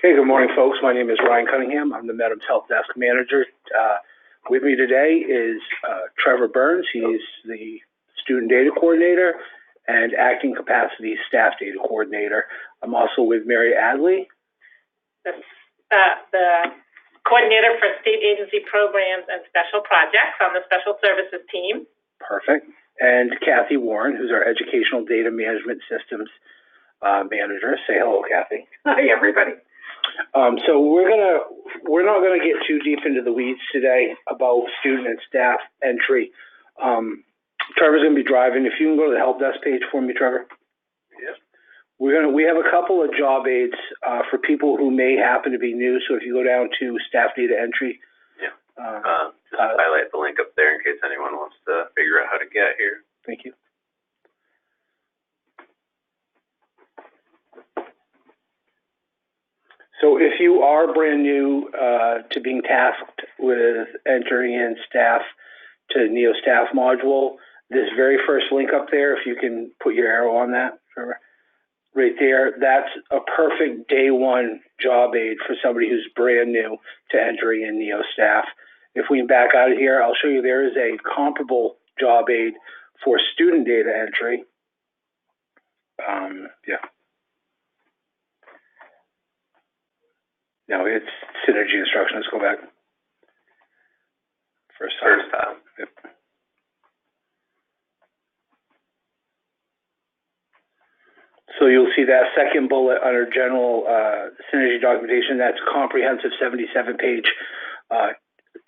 Hey, good morning, folks. My name is Ryan Cunningham. I'm the Medham's Help Desk Manager. With me today is Trevor Burns. He's the Student Data Coordinator and Acting Capacity Staff Data Coordinator. I'm also with Mary Adley, the Coordinator for State Agency Programs and Special Projects on the Special Services team. Perfect. And Kathy Warren, who's our Educational Data Management Systems Manager. Say hello, Kathy. Hi, everybody. So we're not gonna get too deep into the weeds today about student and staff entry. Trevor's gonna be driving. If you can go to the help desk page for me, Trevor. Yes. We have a couple of job aids for people who may happen to be new. So if you go down to staff data entry, just highlight the link up there in case anyone wants to figure out how to get here. Thank you. So if you are brand new to being tasked with entering in staff to Neo Staff module, this very first link up there, if you can put your arrow on that, right there, that's a perfect day one job aid for somebody who's brand new to entering in Neo Staff. If we can back out of here, I'll show you there is a comparable job aid for student data entry. No, it's synergy instruction. Let's go back. First time. Yep. So you'll see that second bullet under general synergy documentation. That's comprehensive 77-page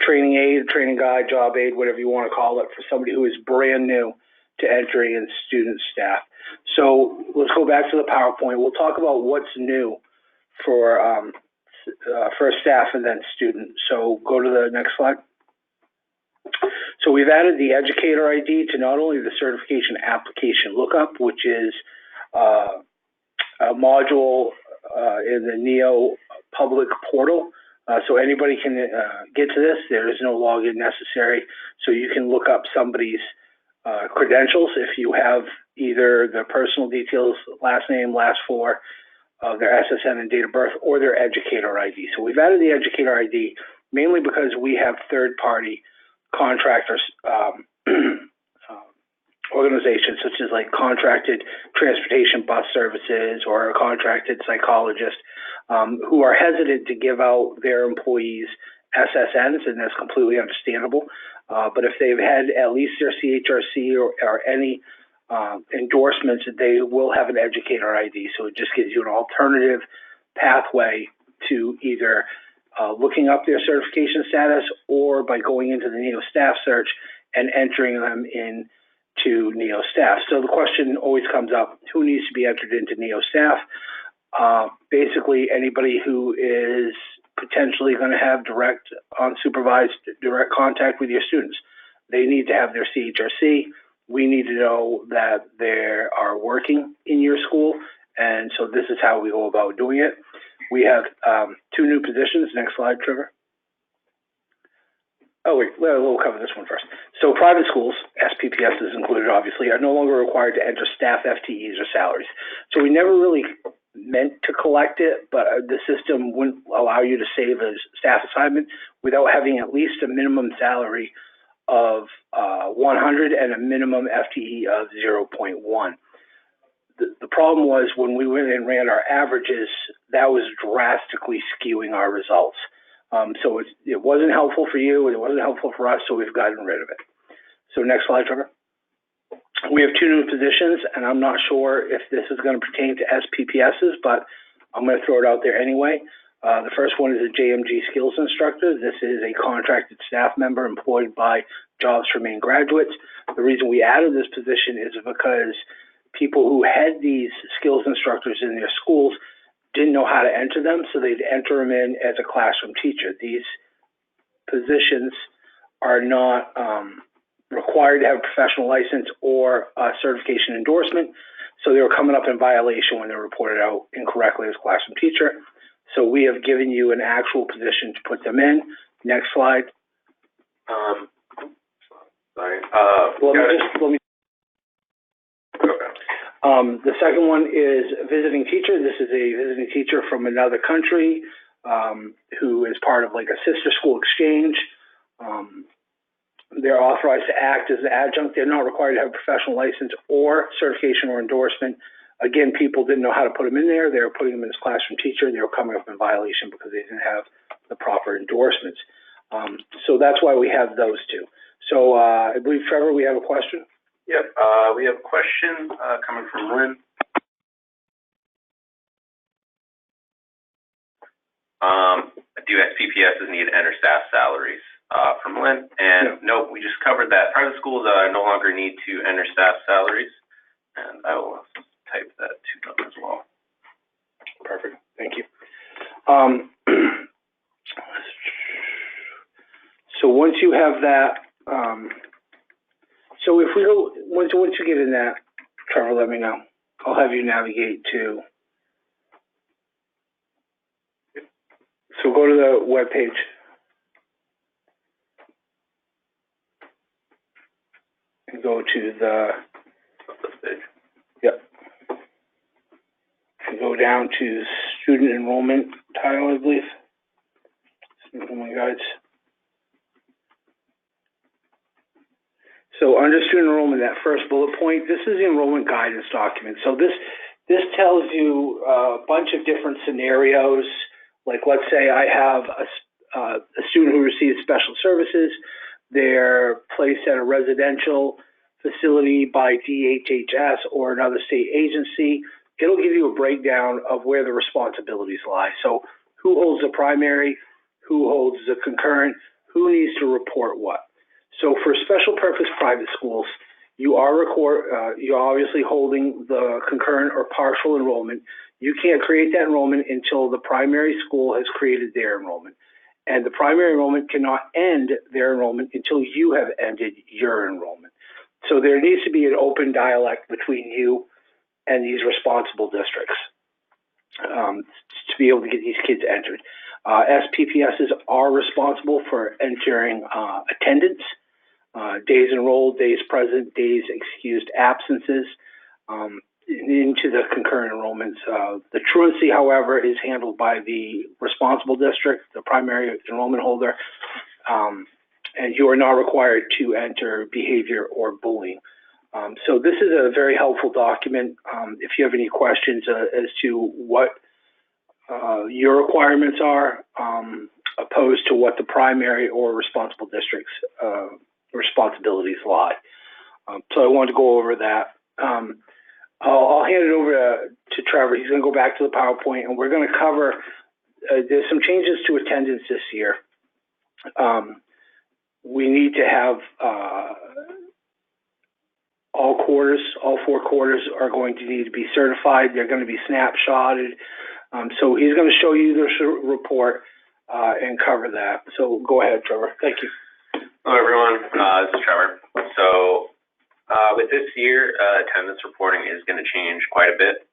training aid, training guide, job aid, whatever you want to call it, for somebody who is brand new to entering in student staff. So let's go back to the PowerPoint. We'll talk about what's new for staff and then student. So go to the next slide. So we've added the Educator ID to not only the certification application lookup, which is a module in the NEO public portal. So anybody can get to this. There is no login necessary. So you can look up somebody's credentials if you have either the personal details, last name, last four, their SSN and date of birth, or their Educator ID. So we've added the Educator ID mainly because we have third-party contractors, organizations such as like contracted transportation bus services or a contracted psychologist who are hesitant to give out their employees SSNs, and that's completely understandable. But if they've had at least their CHRC or any endorsements, they will have an Educator ID. So it just gives you an alternative pathway to either looking up their certification status or by going into the NEO Staff search and entering them into NEO Staff. So the question always comes up, who needs to be entered into NEO Staff? Basically anybody who is potentially going to have direct unsupervised direct contact with your students. They need to have their CHRC. We need to know that they are working in your school, and so this is how we go about doing it. We have two new positions. Next slide, Trevor. Oh, wait, we'll cover this one first. So private schools, SPPS is included, obviously, are no longer required to enter staff FTEs or salaries. So we never really meant to collect it, but the system wouldn't allow you to save a staff assignment without having at least a minimum salary of 100 and a minimum FTE of 0.1. The problem was when we went and ran our averages, that was drastically skewing our results. So it wasn't helpful for you, and it wasn't helpful for us, so we've gotten rid of it. So next slide, Trevor. We have two new positions, and I'm not sure if this is going to pertain to SPPSs, but I'm going to throw it out there anyway. The first one is a JMG Skills Instructor. This is a contracted staff member employed by Jobs for Maine graduates. The reason we added this position is because people who had these skills instructors in their schools didn't know how to enter them, so they'd enter them in as a classroom teacher. These positions are not required to have a professional license or a certification endorsement, so they were coming up in violation when they were reported out incorrectly as classroom teacher. So we have given you an actual position to put them in. Next slide. Sorry. Let me. Okay. The second one is visiting teacher. This is a visiting teacher from another country who is part of like a sister school exchange. They're authorized to act as an adjunct. They're not required to have a professional license or certification or endorsement. Again, people didn't know how to put them in there. They were putting them in as classroom teacher. They were coming up in violation because they didn't have the proper endorsements. So that's why we have those two. So I believe, Trevor, we have a question? Yep, we have a question coming from Lynn. Do SPPSs need to enter staff salaries? From Lynn, and no, we just covered that. Private schools no longer need to enter staff salaries, and I will type that to them as well. Perfect, thank you. So once you have that, so if we go, once you get in that, Trevor, let me know. I'll have you navigate to, so go to the web page. And go to the, yep, and go down to student enrollment title, I believe. Student enrollment guides. So under student enrollment, that first bullet point, this is the enrollment guidance document. So this tells you a bunch of different scenarios. Like let's say I have a student who receives special services. They're placed at a residential facility by DHHS or another state agency. It'll give you a breakdown of where the responsibilities lie. So who holds the primary, who holds the concurrent, who needs to report what. So for special purpose private schools, you're obviously holding the concurrent or partial enrollment. You can't create that enrollment until the primary school has created their enrollment. And the primary enrollment cannot end their enrollment until you have ended your enrollment. So there needs to be an open dialect between you and these responsible districts to be able to get these kids entered. SPPSs are responsible for entering attendance, days enrolled, days present, days excused absences into the concurrent enrollments. The truancy, however, is handled by the responsible district, the primary enrollment holder, and you are not required to enter behavior or bullying. So this is a very helpful document. If you have any questions as to what your requirements are, opposed to what the primary or responsible district's responsibilities lie. So I wanted to go over that. I'll hand it over to Trevor. He's going to go back to the PowerPoint, and we're going to cover, there's some changes to attendance this year. We need to have all four quarters are going to need to be certified. They're going to be snapshotted. So he's going to show you the report and cover that. So go ahead, Trevor. Thank you. Hello, everyone. This is Trevor. So with this year, attendance reporting is going to change quite a bit.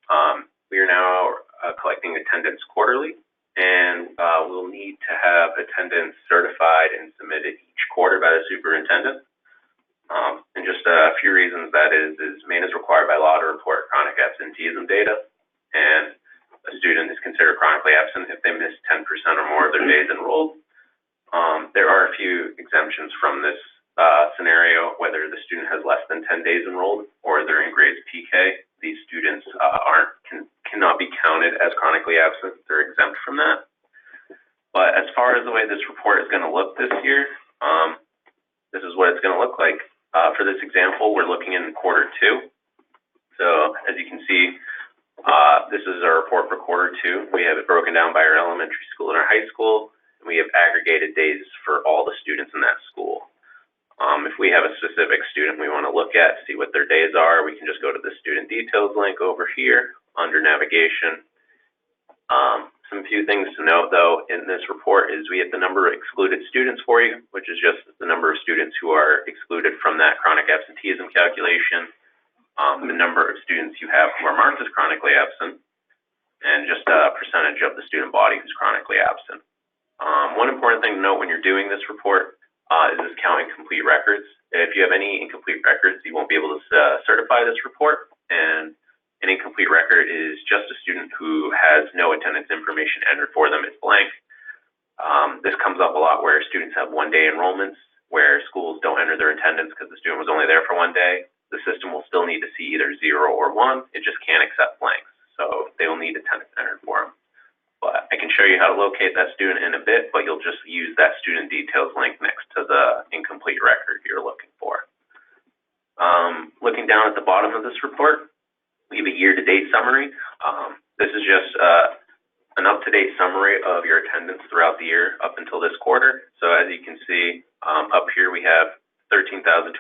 We are now collecting attendance quarterly, and we'll need to have attendance certified and submitted each quarter by the superintendent. And just a few reasons that is Maine is required by law to report chronic absenteeism data, and a student is considered chronically absent if they miss 10% or more of their days enrolled. There are a few exemptions from this scenario, whether the student has less than 10 days enrolled or they're in grades PK. These students cannot be counted as chronically absent. They're exempt from that. But as far as the way this report is going to look this year, this is what it's going to look like. For this example, we're looking in quarter 2. So as you can see, this is our report for quarter 2. We have it broken down by our elementary school and our high school. And we have aggregated days for all the students in that school. If we have a specific student we want to look at, see what their days are, we can just go to the student details link over here under navigation. Some few things to note, though, in this report is we have the number of excluded students for you, which is just the number of students who are excluded from that chronic absenteeism calculation, the number of students you have who are marked as chronically absent, and just a percentage of the student body who's chronically absent. One important thing to note when you're doing this report is this counting complete records. If you have any incomplete records, you won't be able to certify this report, and An incomplete record is just a student who has no attendance information entered for them. It's blank. This comes up a lot where students have one-day enrollments, where schools don't enter their attendance because the student was only there for one day. The system will still need to see either 0 or 1. It just can't accept blanks. So they will need attendance entered for them. But I can show you how to locate that student in a bit, but you'll just use that student details link next to the incomplete record you're looking for. Looking down at the bottom of this report, we have a year-to-date summary. This is just an up-to-date summary of your attendance throughout the year up until this quarter. So as you can see, up here we have 13,260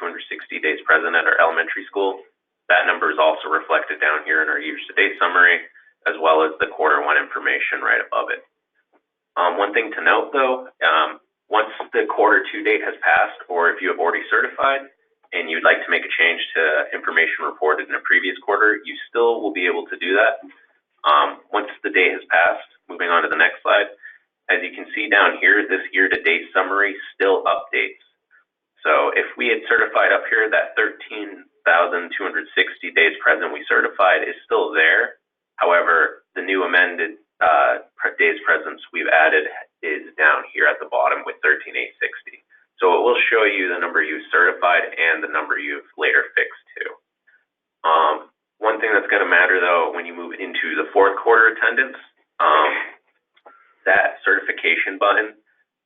days present at our elementary school. That number is also reflected down here in our years-to-date summary, as well as the quarter one information right above it. One thing to note though, once the quarter two date has passed, or if you have already certified and you'd like to make a change to information reported in a previous quarter, you still will be able to do that. Once the date has passed, moving on to the next slide, as you can see down here, this year-to-date summary still updates. So if we had certified up here, that 13,260 days present we certified is still there. However, the new amended days presence we've added is down here at the bottom with 13,860. So it will show you the number you certified and the number you've later fixed to. One thing that's going to matter though, when you move into the fourth quarter attendance, that certification button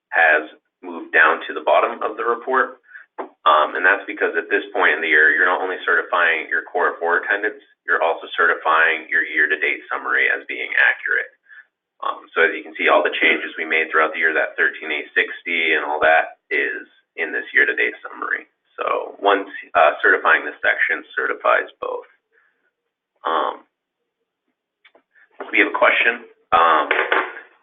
has moved down to the bottom of the report. And that's because at this point in the year, you're not only certifying your quarter four attendance, you're also certifying your year-to-date summary as being accurate. So as you can see, all the changes we made throughout the year, that 13,860 and all that is in this year-to-date summary. So once certifying this section certifies both. We have a question.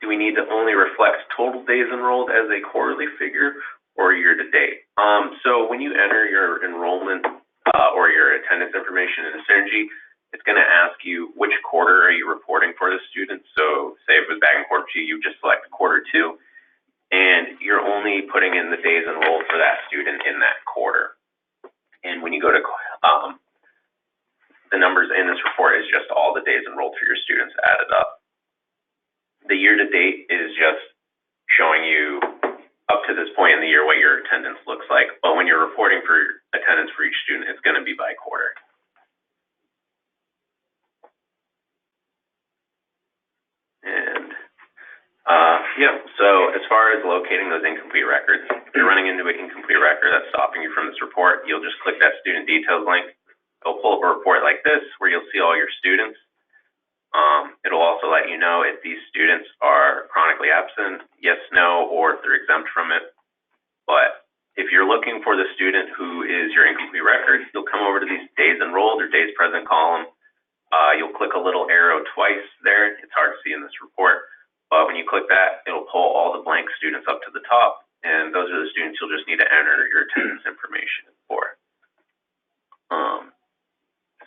Do we need to only reflect total days enrolled as a quarterly figure or year-to-date? So when you enter your enrollment or your attendance information in Synergy, it's going to ask you which quarter are you reporting for the student. So say if it was back in quarter two, you just select quarter two, and you're only putting in the days enrolled for that student in that quarter. And when you go to the numbers in this report is just all the days enrolled for your students added up. The year-to-date is just showing you up to this point in the year what your attendance looks like, but when you're reporting for attendance for each student, it's going to be by quarter. And yeah, so as far as locating those incomplete records, if you're running into an incomplete record that's stopping you from this report, you'll just click that student details link. It'll pull up a report like this where you'll see all your students. It'll also let you know if these students are chronically absent, yes, no, or if they're exempt from it. But if you're looking for the student who is your incomplete record, you'll come over to these days enrolled or days present column. You'll click a little arrow twice there. It's hard to see in this report, but when you click that, it'll pull all the blank students up to the top, and those are the students you'll just need to enter your attendance information for.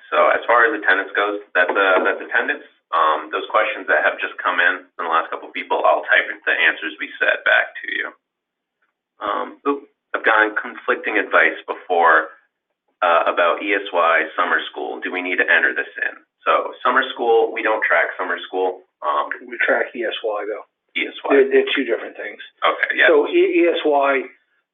So as far as attendance goes, that's attendance. Those questions that have just come in from the last couple of people, I'll type the answers we said back to you. I've gotten conflicting advice before about ESY summer school. Do we need to enter this in? So summer school, we don't track summer school. We track ESY though. ESY. They're two different things. Okay, yeah. So ESY,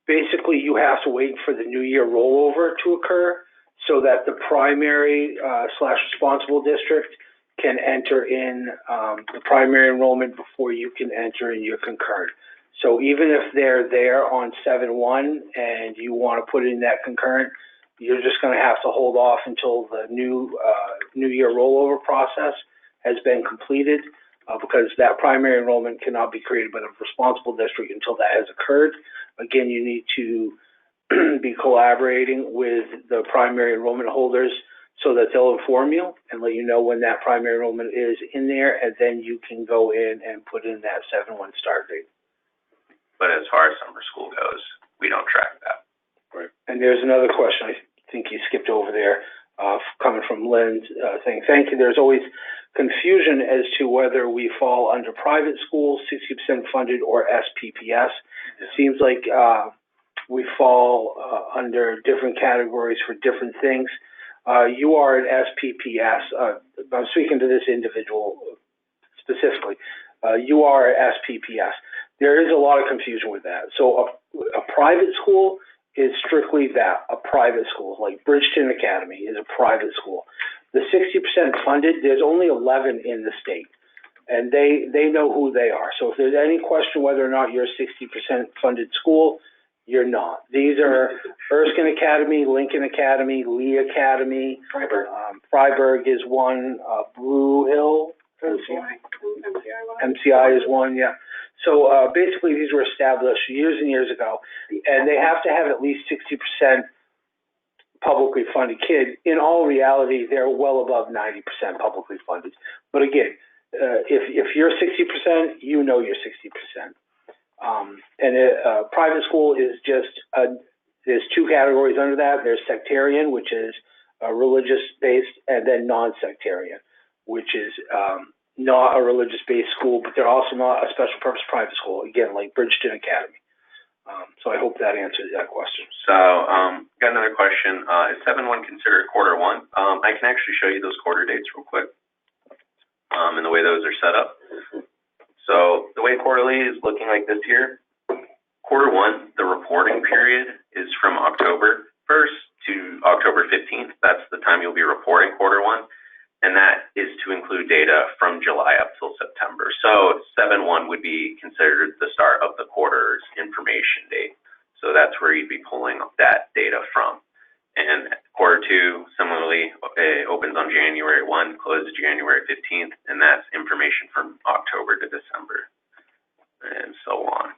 basically you have to wait for the new year rollover to occur so that the primary / responsible district can enter in the primary enrollment before you can enter in your concurrent. So even if they're there on 7/1 and you want to put in that concurrent, you're just going to have to hold off until the new year rollover process has been completed because that primary enrollment cannot be created by the responsible district until that has occurred. Again, you need to be collaborating with the primary enrollment holders so that they'll inform you and let you know when that primary enrollment is in there, and then you can go in and put in that 7/1 start date. But as far as summer school goes, we don't track that. Right. And there's another question I think you skipped over there, coming from Lynn, saying, thank you. There's always confusion as to whether we fall under private schools, 60% funded, or SPPS. It seems like we fall under different categories for different things. You are an SPPS. I'm speaking to this individual specifically. You are an SPPS. There is a lot of confusion with that. So a private school is strictly that, a private school, like Bridgeton Academy is a private school. The 60% funded, there's only 11 in the state, and they know who they are. So if there's any question whether or not you're a 60% funded school, you're not. These are Erskine Academy, Lincoln Academy, Lee Academy, Freiburg is one, Blue Hill, MCI is one, yeah. So basically these were established years and years ago, and they have to have at least 60% publicly funded kid. In all reality, they're well above 90% publicly funded. But again, if you're 60%, you know you're 60%. Private school is just, there's two categories under that. There's sectarian, which is religious-based, and then non-sectarian, which is not a religious-based school, but they're also not a special purpose private school, again, like Bridgeton Academy. So I hope that answers that question. So, got another question. Is 7-1 considered quarter one? I can actually show you those quarter dates real quick, and the way those are set up. So the way quarterly is looking like this here, quarter one, the reporting period is from October 1st to October 15th. That's the time you'll be reporting quarter one. And that is to include data from July up till September. So 7-1 would be considered the start of the quarter's information date. So that's where you'd be pulling that data from. And quarter two, similarly, opens on January 1, closes January 15th, and that's information from October to December, and so on.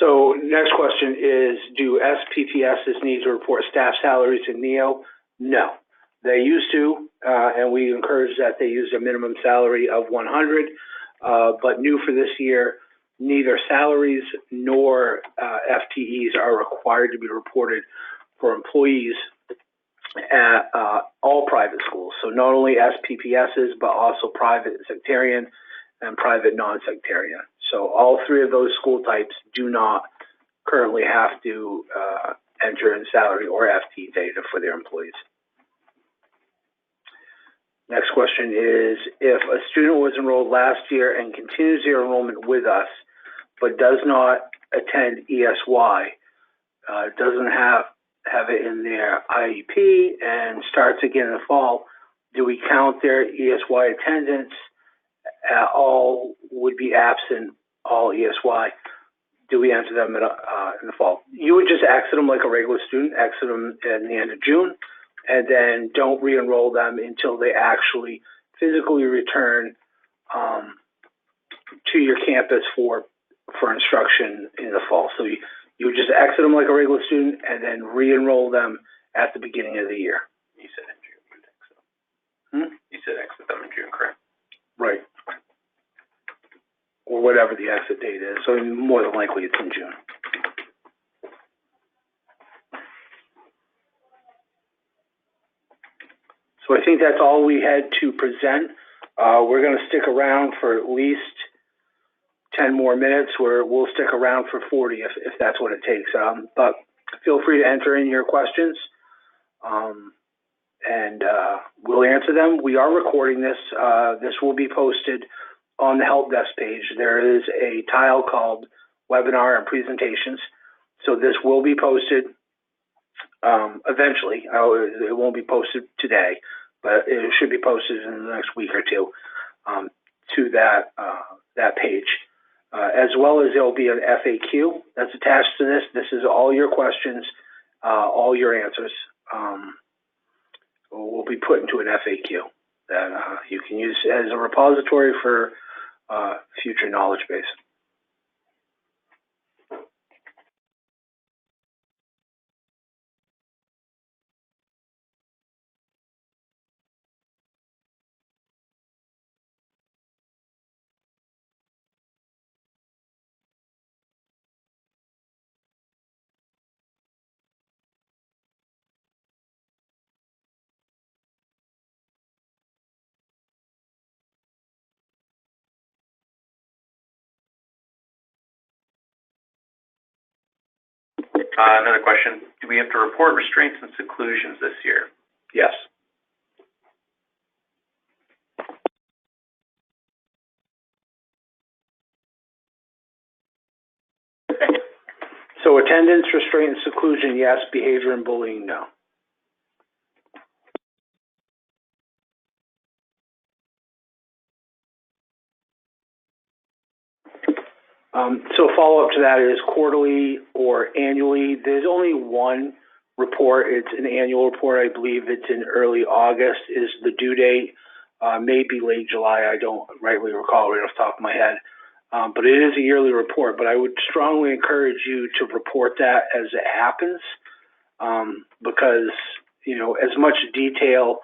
So next question is, do SPPSs need to report staff salaries in NEO? No. They used to, and we encourage that they use a minimum salary of 100, but new for this year, neither salaries nor FTEs are required to be reported for employees at all private schools. So not only SPPSs, but also private sectarian and private non-sectarian. So all three of those school types do not currently have to enter in salary or FTE data for their employees. Next question is, if a student was enrolled last year and continues their enrollment with us, but does not attend ESY, doesn't have it in their IEP and starts again in the fall, do we count their ESY attendance? All would be absent, all ESY. Do we enter them in the fall? You would just exit them like a regular student, exit them in the end of June, and then don't re-enroll them until they actually physically return to your campus for instruction in the fall. So you would just exit them like a regular student and then re-enroll them at the beginning of the year. You said in June, you'd exit them. You said exit them in June, correct? Right. Or whatever the exit date is. So more than likely it's in June. So I think that's all we had to present. We're going to stick around for at least 10 more minutes, where we'll stick around for 40 if that's what it takes. But feel free to enter in your questions, and we'll answer them. We are recording this. This will be posted on the help desk page. There is a tile called Webinar and Presentations. So this will be posted eventually. It won't be posted today, but it should be posted in the next week or two to that page. As well as there'll be an FAQ that's attached to this. This is all your questions, all your answers will be put into an FAQ that you can use as a repository for future knowledge base. Another question, do we have to report restraints and seclusions this year? Yes. So attendance, restraint, and seclusion, yes. Behavior and bullying, no. So follow-up to that is quarterly or annually. There's only one report. It's an annual report. I believe it's in early August is the due date. Maybe late July. I don't rightly recall right off the top of my head. But it is a yearly report. But I would strongly encourage you to report that as it happens, because, you know, as much detail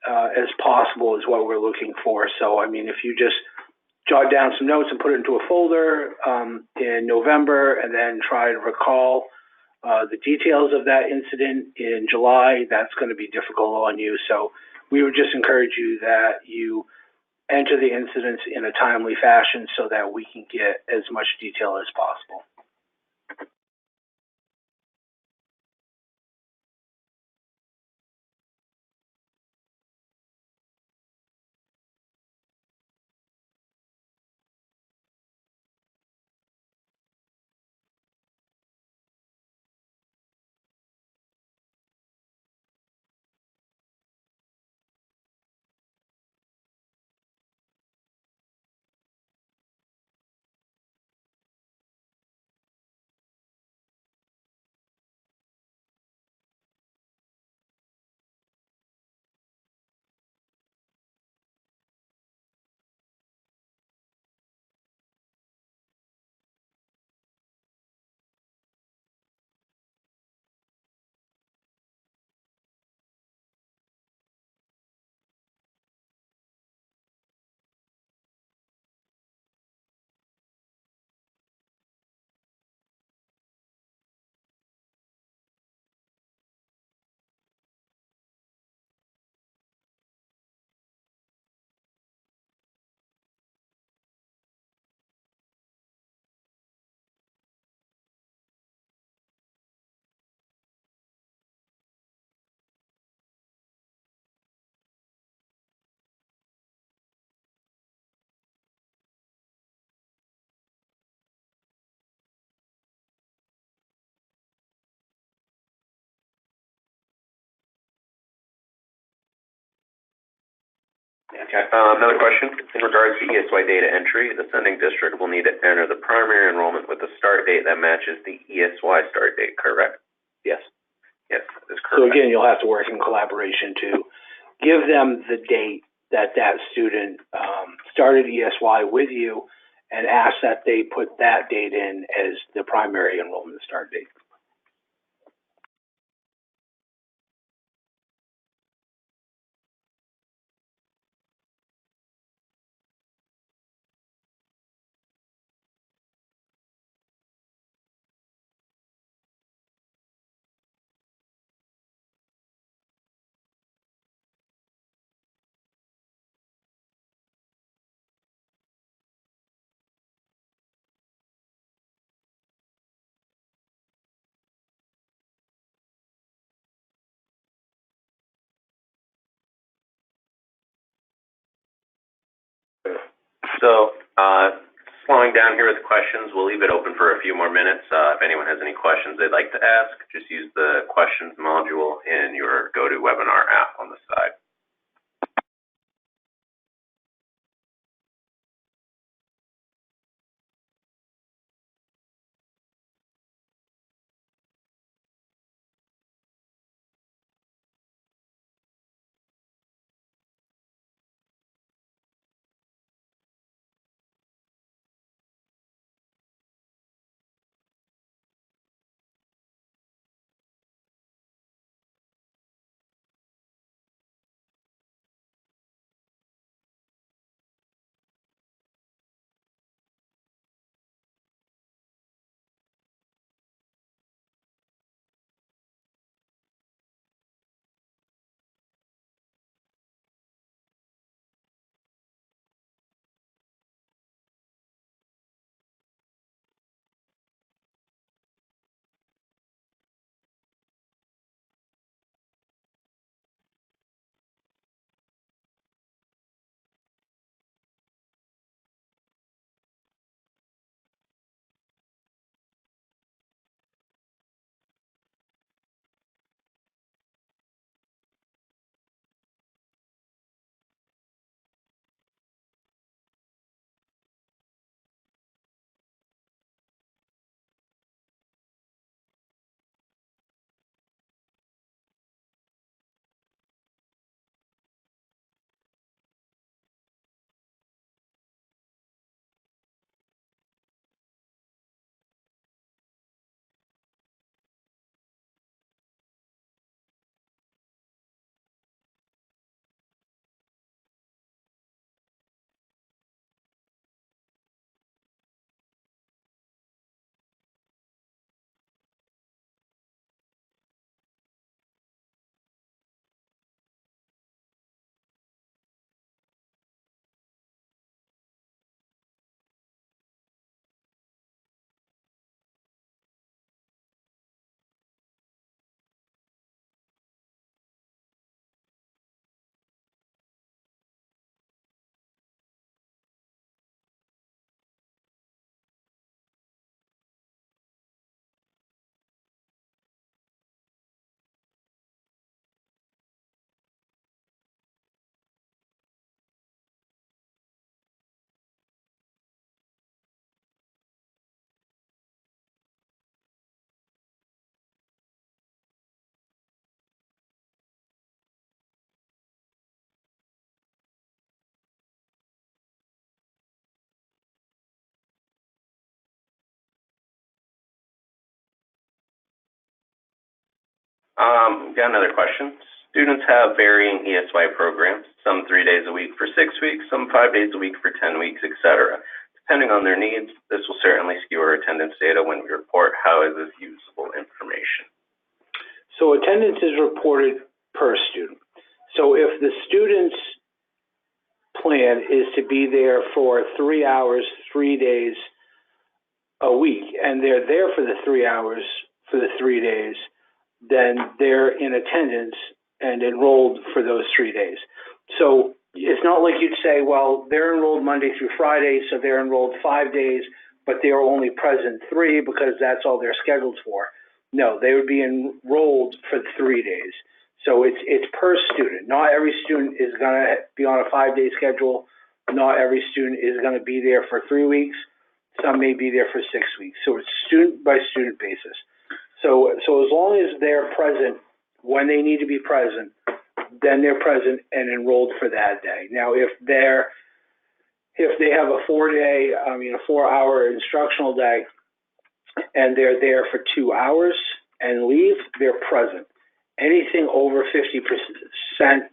as possible is what we're looking for. So, I mean, if you just jot down some notes and put it into a folder in November and then try to recall the details of that incident in July, that's going to be difficult on you. So we would just encourage you that you enter the incidents in a timely fashion so that we can get as much detail as possible. Okay, another question. In regards to ESY data entry, the sending district will need to enter the primary enrollment with a start date that matches the ESY start date, correct? Yes. Yes, that is correct. So again, you'll have to work in collaboration to give them the date that that student started ESY with you and ask that they put that date in as the primary enrollment start date. So, slowing down here with questions, we'll leave it open for a few more minutes. If anyone has any questions they'd like to ask, just use the questions module in your GoToWebinar app on the side. Got another question. Students have varying ESY programs, some 3 days a week for 6 weeks, some 5 days a week for 10 weeks, etc. Depending on their needs, this will certainly skew our attendance data when we report. How is this usable information? So attendance is reported per student. So if the student's plan is to be there for 3 hours, 3 days a week, and they're there for the 3 hours for the 3 days, then they're in attendance and enrolled for those 3 days. So it's not like you'd say, well, they're enrolled Monday through Friday, so they're enrolled 5 days, but they're only present 3 because that's all they're scheduled for. No, they would be enrolled for 3 days. So it's per student. Not every student is going to be on a 5-day schedule. Not every student is going to be there for 3 weeks. Some may be there for 6 weeks. So it's student by student basis. So as long as they're present when they need to be present, then they're present and enrolled for that day. Now, if they have a 4-hour instructional day, and they're there for 2 hours and leave, they're present. Anything over 50%,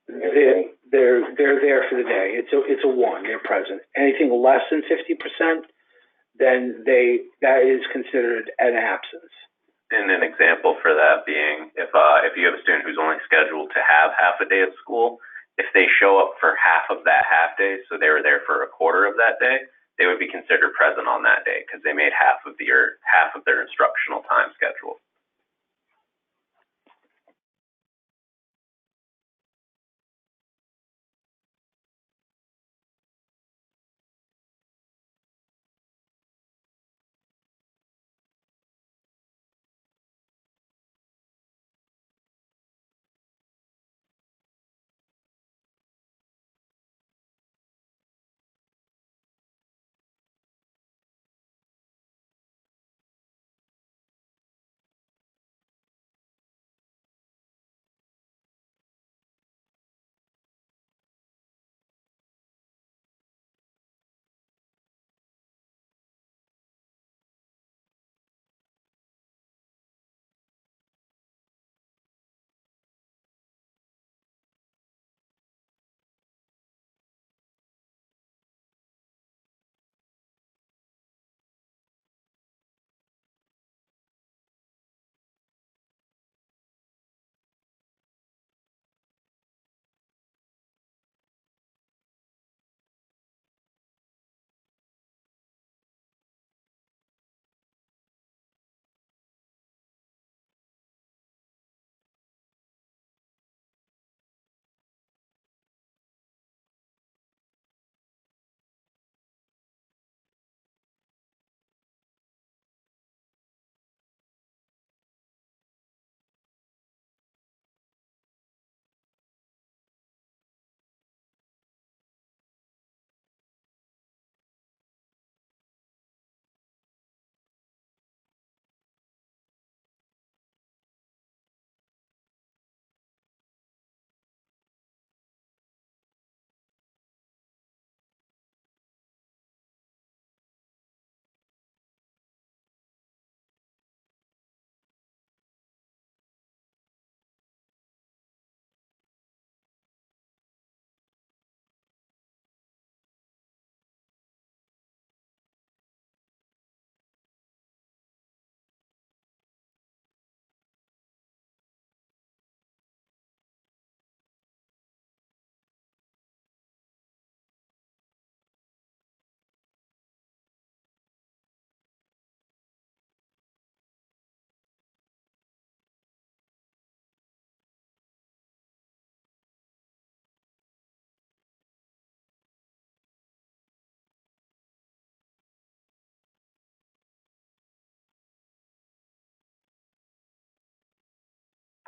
they're there for the day. It's a 1. They're present. Anything less than 50%, then that is considered an absence. And an example for that being, if you have a student who's only scheduled to have half a day of school, if they show up for half of that half day, so they were there for a quarter of that day, they would be considered present on that day because they made half of their instructional time schedule.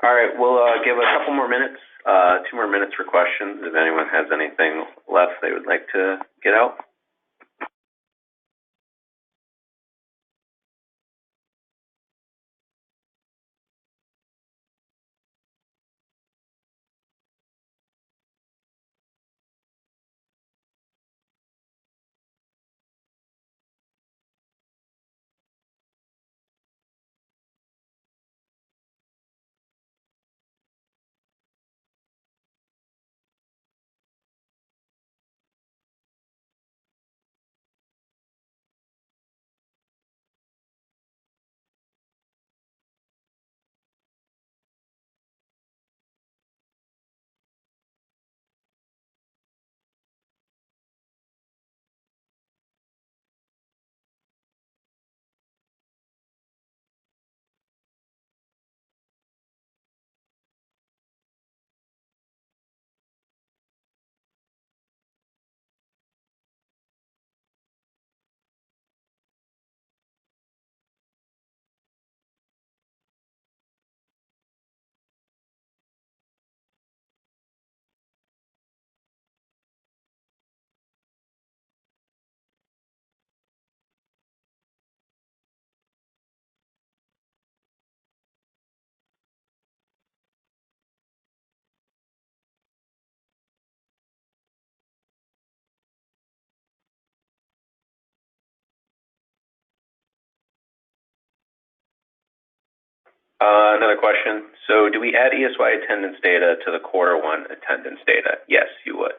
All right, we'll give a couple more minutes, 2 more minutes for questions if anyone has anything left they would like to get out. Another question. So do we add ESY attendance data to the Q1 attendance data? Yes, you would.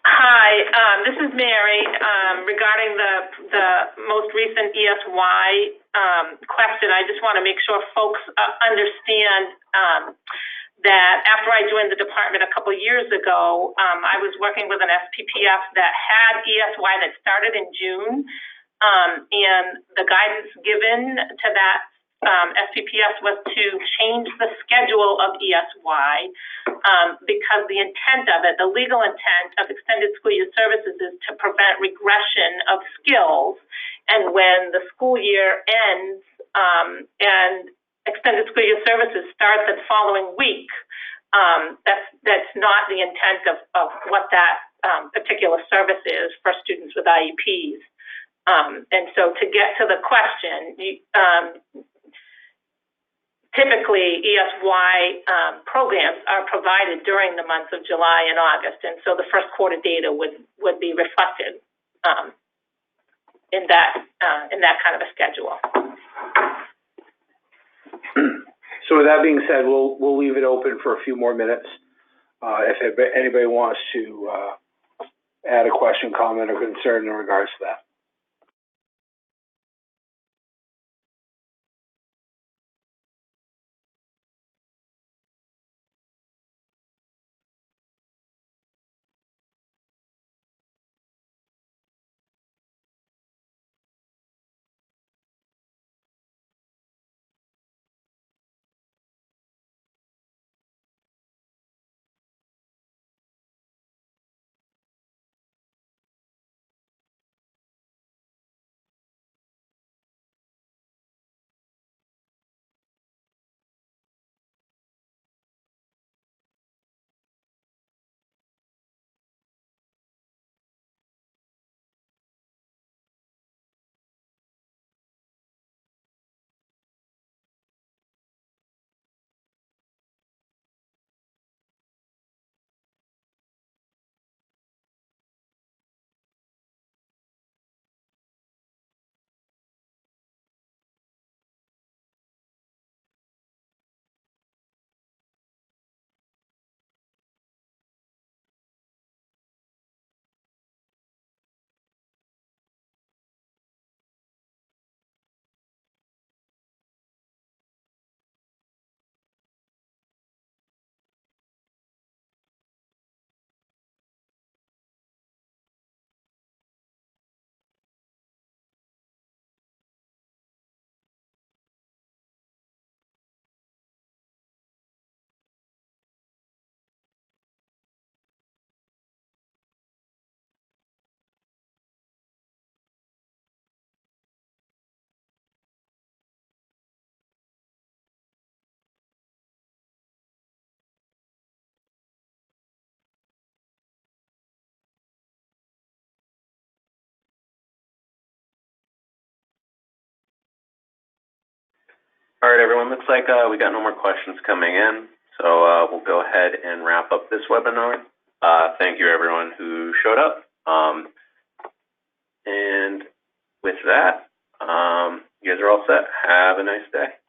Hi, this is Mary. Regarding the most recent ESY question, I just want to make sure folks understand that after I joined the department a couple years ago, I was working with an SPPS that had ESY that started in June, and the guidance given to that SPPS was to change the schedule of ESY because the intent of it, the legal intent of extended school year services, is to prevent regression of skills. And when the school year ends and extended school year services start the following week, that's not the intent of what that particular service is for students with IEPs. And so to get to the question, typically, ESY programs are provided during the months of July and August, and so the first quarter data would be reflected in that kind of a schedule. So with that being said, we'll leave it open for a few more minutes. If anybody wants to add a question, comment, or concern in regards to that. All right, everyone, looks like we got no more questions coming in, so we'll go ahead and wrap up this webinar. Thank you, everyone who showed up. And with that, you guys are all set. Have a nice day.